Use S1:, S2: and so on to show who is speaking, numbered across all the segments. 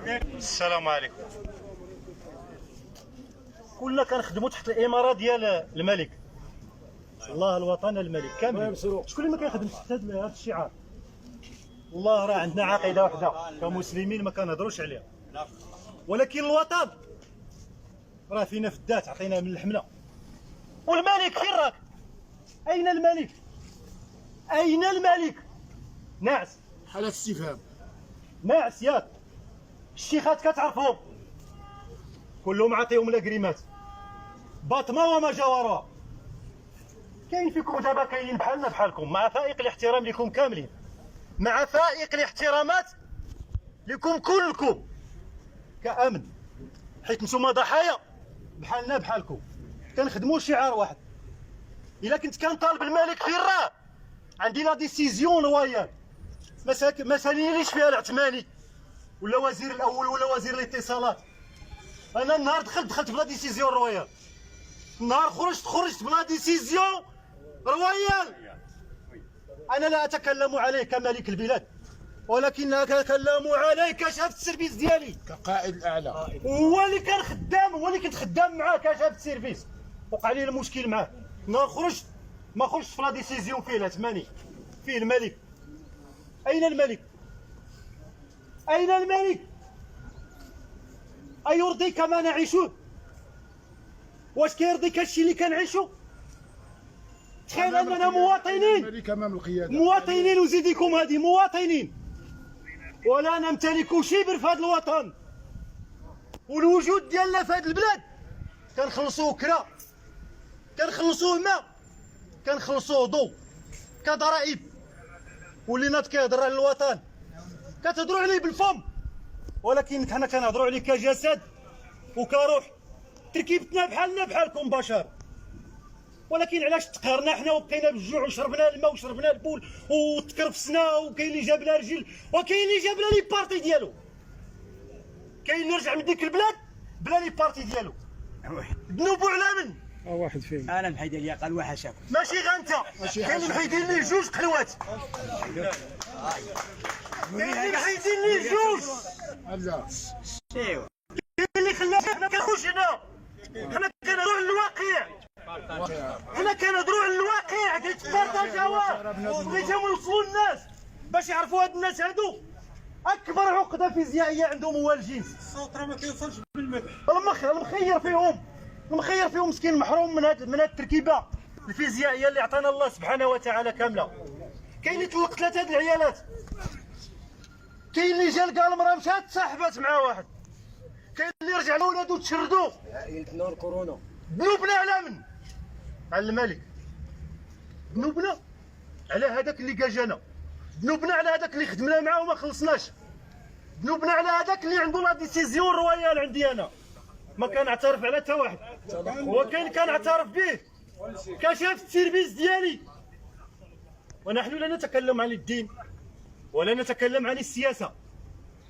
S1: السلام عليكم. كلنا كنخدموا تحت الاماره ديال الملك. الله الوطن الملك كامل. شكون اللي ما كيخدمش تحت هذا الشعار؟ والله راه عندنا عقيده واحده كمسلمين ما كنهضروش عليها، ولكن الوطن راه فينا فدات، عطينا من لحمنا. والملك فين راك؟ اين الملك؟ اين الملك؟ ناعس.
S2: حالة استفهام.
S1: ناعس ياك. الشيخات كتعرفهم كلهم عطيهم لاكريمات باطمه وما جاوروها. كاين فيكم دابا كاينين بحالنا بحالكم، مع فائق الاحترام لكم كاملين، مع فائق الاحترامات لكم كلكم كامن، حيت نتوما ضحايا بحالنا بحالكم، كنخدموا شعار واحد. الا كنت كنطالب الملك فين راه؟ عندي لا ديسيزيون رويال ما سالينيش فيها العثماني ولا وزير الاول ولا وزير الاتصالات. انا النهار دخلت بلا ديسيزيون رويال، النهار خرجت بلا ديسيزيون رويال. انا لا اتكلم عليه كملك البلاد، ولكن اتكلم عليه كشاف السيرفيس ديالي
S2: كقائد الاعلى.
S1: هو اللي كان خدام، هو اللي كنت خدام معاه كشاف السيرفيس. وقع لي المشكل معاه، النهار خرجت ما خرجتش في لا ديسيزيون فيه العثماني، فيه الملك. اين الملك؟ اين الملك؟ أيرضيك ما نعيشه؟ واش كيرضيك هادشي اللي كنعيشو؟ تخيل اننا مواطنين،
S2: الملك امام القياده،
S1: مواطنين وزيدكم هذه مواطنين، ولا نمتلك شبر في هذا الوطن. والوجود ديالنا في هذه البلاد كنخلصوه كرا، كنخلصوه ماء، كنخلصوه ضوء، كضرائب. واللي ناض كيهضر على الوطن كتهضروا عليه بالفم، ولكن حنا كنهضروا عليه كجسد وكروح. تركيبتنا بحالنا بحالكم بشر، ولكن علاش تقهرنا حنا وبقينا بالجوع وشربنا الماء وشربنا البول وتكرفسنا؟ وكاين اللي جاب لها رجل وكاين اللي جاب لها لي بارتي ديالو، كاين اللي رجع من ديك البلاد بلا لي بارتي ديالو. ذنوبو على من؟
S2: واحد فيهم.
S3: انا محيدين لي قال وحشاكم.
S1: ماشي غير انت، كاين اللي محيدين ليه جوج قنوات، كاين اللي محيدين ليه جوج.
S2: لا
S3: ايوا
S1: كاين اللي خلانا حنا كنخرج هنا، حنا كنهضروا على الواقع، حنا كنهضروا على الواقع. قلت بارطاجاوه، بغيت نوصلوا للناس باش يعرفوا هاد الناس هادو اكبر عقده فيزيائيه عندهم هو الجنس.
S4: الصوت راه ما كيوصلش بالمدح.
S1: المخير فيهم مسكين محروم من هاد التركيبه الفيزيائيه اللي عطانا الله سبحانه وتعالى كامله. كاين اللي طلق 3 د العيالات، كاين اللي جا لقى المراه مشات تصاحبات مع واحد، كاين اللي رجع لولادو تشردو.
S3: عائلة نور كورونا.
S1: ذنوبنا على من؟ على الملك. ذنوبنا على هذاك اللي جانا، ذنوبنا على هذاك اللي خدمنا معاه وما خلصناش، ذنوبنا على هذاك اللي عنده لا ديسيزيون رويال. عندي انا ما كنعترف على حتى واحد، وكاين كنعترف به كشاف السيرفيس ديالي. ونحن لا نتكلم عن الدين ولا نتكلم عن السياسه،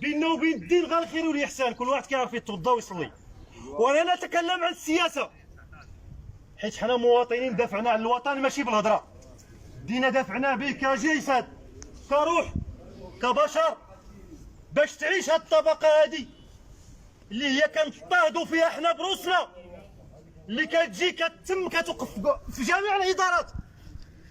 S1: بيننا وبين الدين غير الخير والاحسان، كل واحد كيعرف يتوضا ويصلي. ولا نتكلم عن السياسه، حيت حنا مواطنين دافعنا عن الوطن ماشي بالهضره، دينا دافعنا به كجسد كروح كبشر، باش تعيش هاد الطبقه هادي اللي هي كنضطهدوا فيها حنا بروسنا، اللي كتجي كتم كتوقف في جميع الادارات.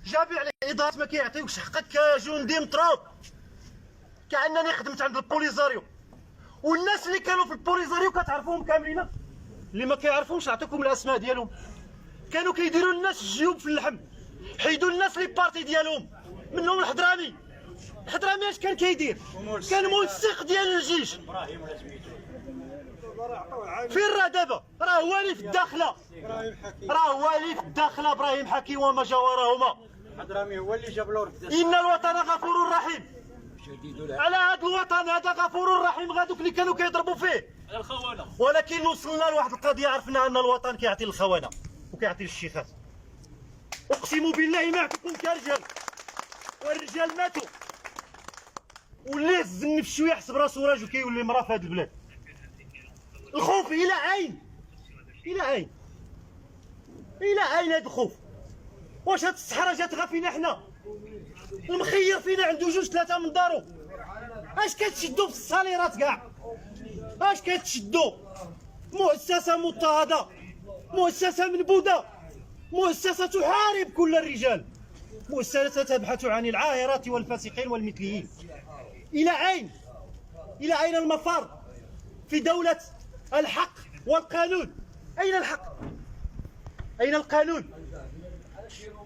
S1: جميع الادارات ما كيعطيوكش حقك كجندي مطروب، كانني خدمت عند البوليزاريو. والناس اللي كانوا في البوليزاريو كتعرفوهم كاملين، اللي ما كيعرفوش نعطيكم الاسماء ديالهم. كانوا كيديروا للناس الجيوب في اللحم، حيدوا الناس لي بارتي ديالهم، منهم الحضرامي. الحضرامي اش كان كيدير؟ كان منسق ديال الجيش. فين راه دابا؟ راه والي في الداخله، راه والي في الداخله ابراهيم حكي وما جاورهما.
S4: حضرامي هو اللي جاب له
S1: ان الوطن غفور رحيم. على هذا الوطن هذا غفور رحيم غادوك اللي كانوا كيضربوا فيه
S4: على الخونه.
S1: ولكن وصلنا لواحد القضيه، عرفنا ان الوطن كيعطي للخونه وكيعطي للشيخات. اقسم بالله ما عطيكم كرجال، والرجال ماتوا، واللي هز النفس شويه حسب راسو راجل كيولي مراه في هذه البلاد. الخوف الى اين؟ الى اين؟ الى اين هذا الخوف؟ واش هاد الصحراء جات غا فينا حنا؟ المخير فينا عنده 2 3 من دارو، اش كتشدوا في الصاليرات كاع؟ اش كتشدوا؟ مؤسسة مضطهدة، مؤسسة منبوذة، مؤسسة تحارب كل الرجال، مؤسسة تبحث عن العاهرات والفاسقين والمثليين. إلى أين؟ إلى أين المفر في دولة الحق والقانون؟ أين الحق؟ أين القانون؟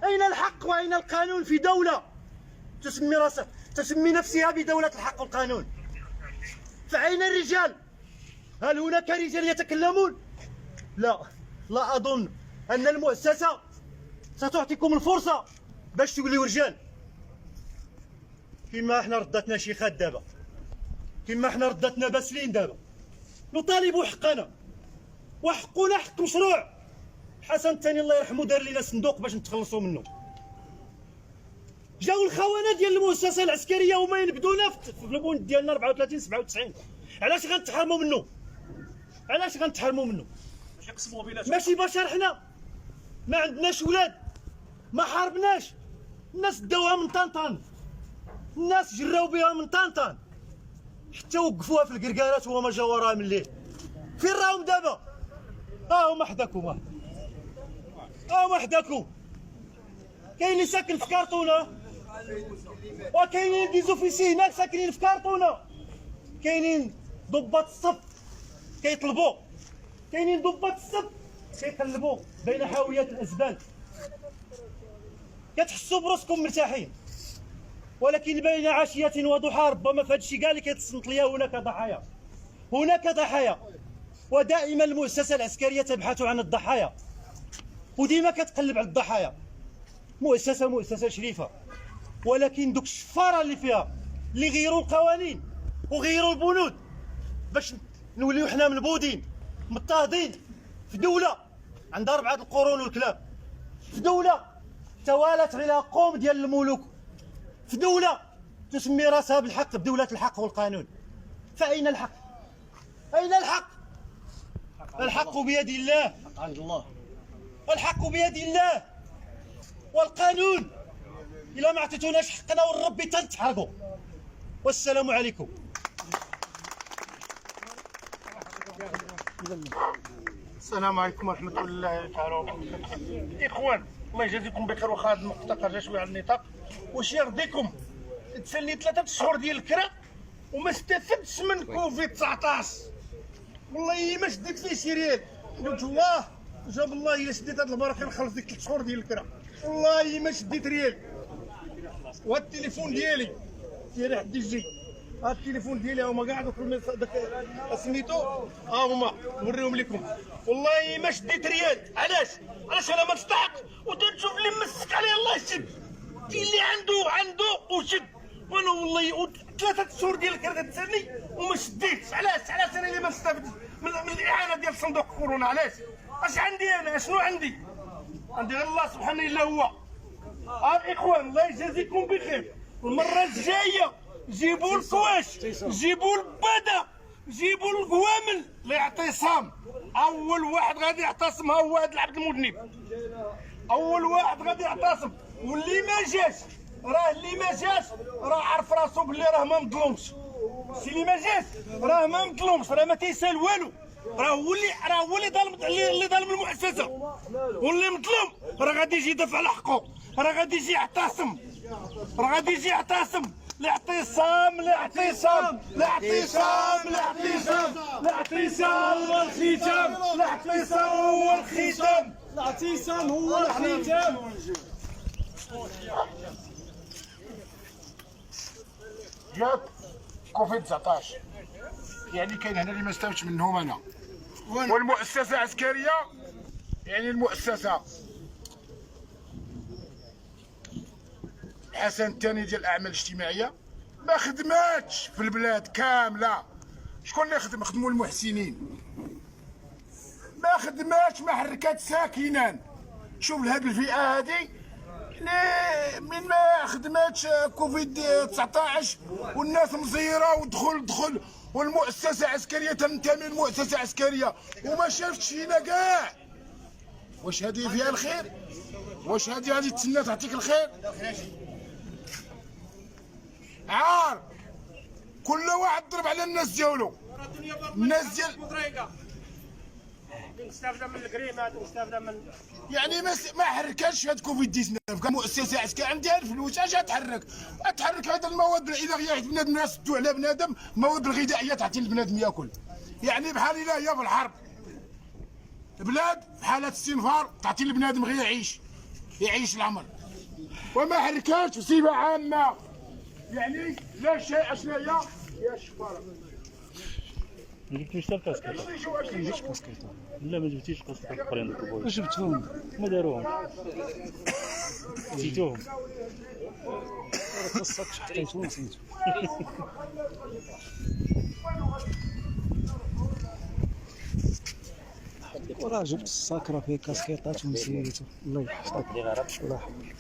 S1: أين الحق وأين القانون في دولة تسمي نفسها بدولة الحق والقانون؟ فأين الرجال؟ هل هناك رجال يتكلمون؟ لا أظن أن المؤسسة ستعطيكم الفرصة باش توليو رجال. كما احنا ردتنا شيخات دابا، كما احنا ردتنا باسلين دابا، نطالب حقنا، وحقنا حق مشروع. حسن الثاني الله يرحمه دار لنا صندوق باش نتخلصوا منه. جاو الخونه ديال المؤسسه العسكريه هما ينبدونا في البون ديالنا 34 97. علاش غنتحرموا منه؟ علاش غنتحرموا منه؟ ماشي بشر حنا، ما عندناش ولاد، ما حاربناش، الناس داوها من طنطان، الناس جراو بها من طنطان حتى وقفوها في القرقارات وهما جاو وراها من الليل. فين راهم دابا؟ هما حداكم، هما حداكم. كاين اللي ساكن في كارطونه، وكاينين دي زوفيسي هناك ساكنين في كارطونه، كاينين ضباط الصف كيطلبوا، كاينين ضباط الصف كيقلبوا بين حاويات الازبال. كتحسوا براسكم مرتاحين، ولكن بين عشية وضحى ربما في هذا الشيء كاع اللي كيتصنت ليا هناك ضحايا، هناك ضحايا. ودائما المؤسسة العسكرية تبحث عن الضحايا، وديما كتقلب على الضحايا. مؤسسة شريفة، ولكن دوك الشفارة اللي فيها اللي غيروا القوانين وغيروا البنود باش نوليو حنا منبوذين مضطهدين في دولة عندها 4 القرون والكلام، في دولة توالت على قوم ديال الملوك، في دولة تسمي راسها بالحق بدولة الحق والقانون. فأين الحق؟ أين الحق؟ الحق بيد الله،
S3: عند الله.
S1: الحق بيد الله، والقانون إلا ما عطيتوناش حقنا والرب تنتحرقوا. والسلام عليكم.
S2: السلام عليكم ورحمة الله تعالى وبركاته. إخوان الله يجازيكم بخير، واخا هذا المقطع خرج شوية على النطاق. واش يرضيكم تسالي 3 شهور ديال الكرا وما استفدتش من كوفيد 19؟ والله ما شديت فيه شي ريال، قلت الله جاب الله الا شديت هاد البركه نخلص ديك 3 شهور ديال الكرا، والله ما شديت ريال. وهاد التليفون ديالي حد يجي، هاد التليفون ديالي هما كاع داك سميتو هما نوريهم لكم، والله ما شديت ريال. علاش انا ما نستحق؟ وتشوف اللي مسك عليه الله يشد، كاين اللي عنده وشد، وانا والله 3 شهور ديال الكرا تسالني وما شديتش. علاش انا اللي ما نستافدش من الاعانه ديال صندوق كورونا؟ علاش؟ اش عندي انا؟ شنو عندي؟ عندي غير الله سبحانه الا هو. الاخوان الله يجازيكم بخير، المره الجايه جيبوا الكواش، جيبوا البدا، جيبوا القوامل الاعتصام. اول واحد غادي يعتصم هو هذا العبد المذنب، اول واحد غادي يعتصم. واللي ما جاش اللي ما جاش راه عارف راسو بلي راه ما مظلومش. السي اللي ما جاش راه ما مظلومش، راه ما تيسال والو، راه هو اللي ظالم المؤسسه، واللي مظلوم راه غادي يجي يدافع على حقه، راه غادي يجي يعتصم، راه غادي يجي يعتصم. الاعتصام الاعتصام الاعتصام الاعتصام الاعتصام هو الختام، الاعتصام هو الختام، الاعتصام هو الختام. جات كوفيد 19 يعني كاين هنا اللي ما استفدتش منهم انا، والمؤسسه العسكريه يعني المؤسسه حسن الثاني ديال الاعمال الاجتماعيه ما خدماتش في البلاد كامله. شكون اللي خدموا المحسنين؟ ما خدماتش، ما حركات ساكنان. شوف هذه الفئه هذه من ما خدماتش كوفيد 19 والناس مزيره ودخل والمؤسسه عسكريه تنتمي لمؤسسه عسكريه وما شافتش فينا كاع. واش هذه فيها الخير؟ واش هذه غادي تسنى تعطيك الخير؟ عار كل واحد ضرب على الناس ديالو. الناس ديال
S4: نستافد من الكريمات ونستافد من
S2: يعني ما حركاش هاد كوفيد 19 كمؤسسه عسكريه عندها الفلوس اش تحرك هذا المواد الغذائيه حيت بنادم الناس سدوا على بنادم المواد الغذائيه تعطي البنادم ياكل يعني بحال الا هي في الحرب بلاد في حاله استنفار تعطي البنادم غير يعيش العمر وما حركاش بصفه عامه يعني لا شيء اشنو هي يا الشفاره
S5: ما جبتوش حتى الكاسكيط. ما جبتش كاسكيط. لا ما جبتيش كاسكيط الاخرين دوك البويض.
S3: جبتهم
S5: ما داروهم. نسيتوهم.
S3: خاصك حطيتهم نسيتو وراه جبت الساكرة فيه كاسكيطات ونسيتو الله يحفظك الله يحفظك